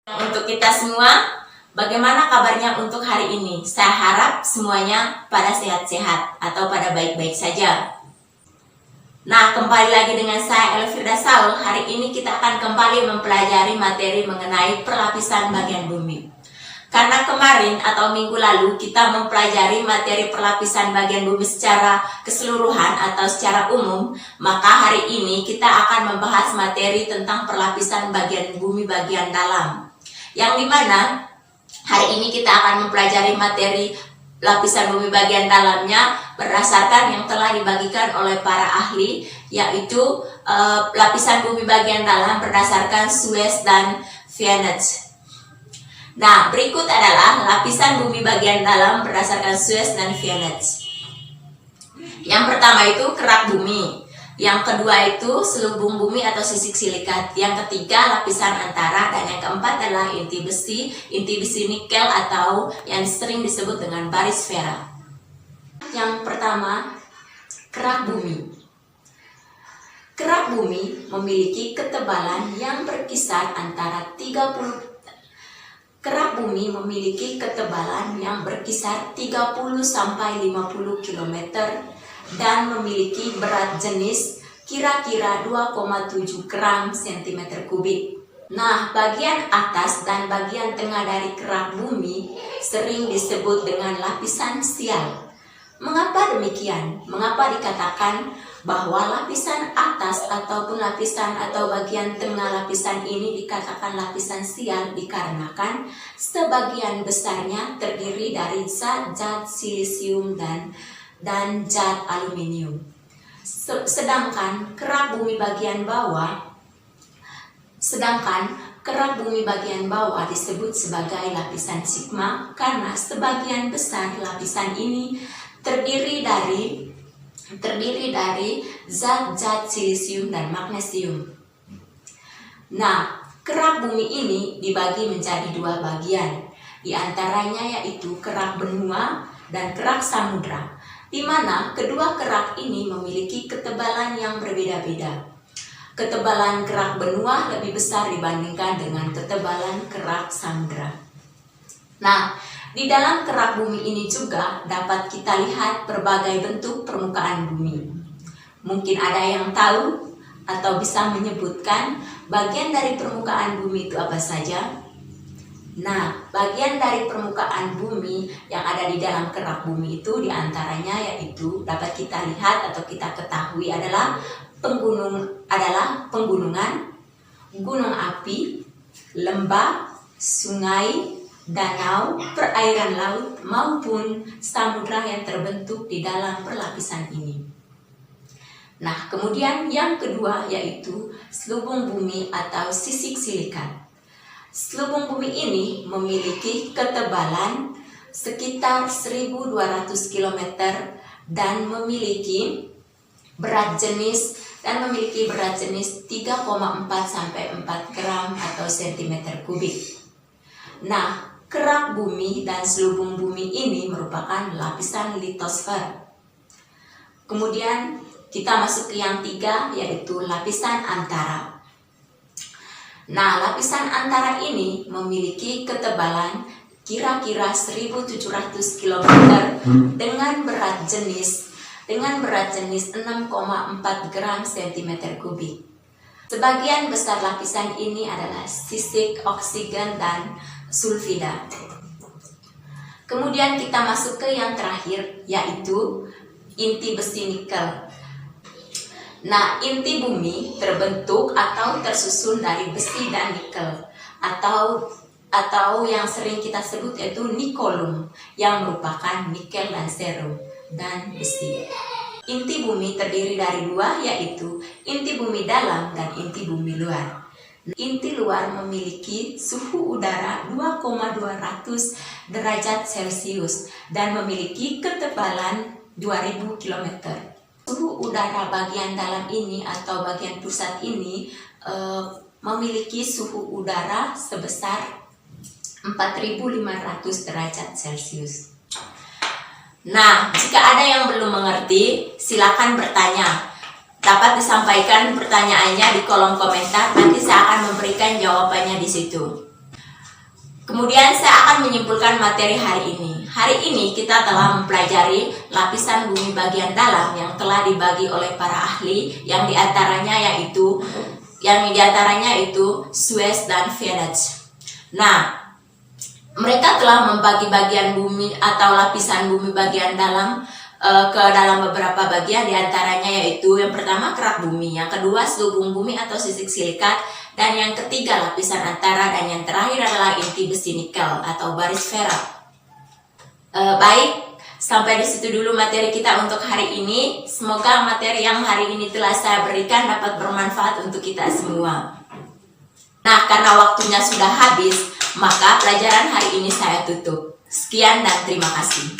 Untuk kita semua, bagaimana kabarnya untuk hari ini? Saya harap semuanya pada sehat-sehat atau pada baik-baik saja. Nah, kembali lagi dengan saya Elvira Saul. Hari ini kita akan kembali mempelajari materi mengenai perlapisan bagian bumi. Karena kemarin atau minggu lalu kita mempelajari materi perlapisan bagian bumi secara keseluruhan atau secara umum, maka hari ini kita akan membahas materi tentang perlapisan bagian bumi bagian dalam. Yang dimana hari ini kita akan mempelajari materi lapisan bumi bagian dalamnya berdasarkan yang telah dibagikan oleh para ahli, yaitu lapisan bumi bagian dalam berdasarkan Suez dan Viennet. Nah, berikut adalah lapisan bumi bagian dalam berdasarkan Suez dan Viennet. Yang pertama itu kerak bumi. Yang kedua itu selubung bumi atau sisik silikat. Yang ketiga lapisan antara, dan yang keempat adalah inti besi nikel atau yang sering disebut dengan barisfera. Yang pertama, kerak bumi. Kerak bumi memiliki ketebalan yang berkisar antara 30 sampai 50 km dan memiliki berat jenis kira-kira 2,7 gram cm3. Nah, bagian atas dan bagian tengah dari kerak bumi sering disebut dengan lapisan sial. Mengapa demikian? Mengapa dikatakan bahwa lapisan atas ataupun lapisan atau bagian tengah lapisan ini dikatakan lapisan sial? Dikarenakan sebagian besarnya terdiri dari zat-zat silisium dan zat aluminium. Sedangkan kerak bumi bagian bawah disebut sebagai lapisan sigma karena sebagian besar lapisan ini terdiri dari zat-zat silisium dan magnesium. Nah, kerak bumi ini dibagi menjadi dua bagian, di antaranya yaitu kerak benua dan kerak samudra, di mana kedua kerak ini memiliki ketebalan yang berbeda-beda. Ketebalan kerak benua lebih besar dibandingkan dengan ketebalan kerak samudra. Nah, di dalam kerak bumi ini juga dapat kita lihat berbagai bentuk permukaan bumi. Mungkin ada yang tahu atau bisa menyebutkan bagian dari permukaan bumi itu apa saja? Nah, bagian dari permukaan bumi yang ada di dalam kerak bumi itu diantaranya yaitu dapat kita lihat atau kita ketahui adalah pegunungan, gunung api, lembah, sungai, danau, perairan laut maupun samudra yang terbentuk di dalam perlapisan ini. Nah, kemudian yang kedua yaitu selubung bumi atau sisik silikat. Selubung bumi ini memiliki ketebalan sekitar 1.200 km dan memiliki berat jenis 3,4 sampai 4 gram atau cm3. Nah, kerak bumi dan selubung bumi ini merupakan lapisan litosfer. Kemudian kita masuk ke yang tiga yaitu lapisan antara. Nah, lapisan antara ini memiliki ketebalan kira-kira 1.700 km dengan berat jenis 6,4 gram cm3. Sebagian besar lapisan ini adalah sisik, oksigen, dan sulfida. Kemudian kita masuk ke yang terakhir yaitu inti besi nikel. Nah, inti bumi terbentuk atau tersusun dari besi dan nikel atau yang sering kita sebut yaitu nikolum yang merupakan nikel dan serum dan besi. Inti bumi terdiri dari dua yaitu inti bumi dalam dan inti bumi luar. Inti luar memiliki suhu udara 2,200 derajat Celcius dan memiliki ketebalan 2000 km. Suhu udara bagian dalam ini atau bagian pusat ini memiliki suhu udara sebesar 4.500 derajat Celcius. Nah, jika ada yang belum mengerti, silakan bertanya. Dapat disampaikan pertanyaannya di kolom komentar, nanti saya akan memberikan jawabannya di situ. Kemudian saya akan menyimpulkan materi hari ini. Hari ini kita telah mempelajari lapisan bumi bagian dalam yang telah dibagi oleh para ahli, yang diantaranya yaitu Suez dan Vienach. Nah, mereka telah membagi bagian bumi atau lapisan bumi bagian dalam ke dalam beberapa bagian, diantaranya yaitu yang pertama kerak bumi, yang kedua selubung bumi atau sisik silikat, dan yang ketiga lapisan antara, dan yang terakhir adalah inti besi nikel atau barisfera. Baik, sampai di situ dulu materi kita untuk hari ini. Semoga materi yang hari ini telah saya berikan dapat bermanfaat untuk kita semua. Nah, karena waktunya sudah habis, maka pelajaran hari ini saya tutup. Sekian dan terima kasih.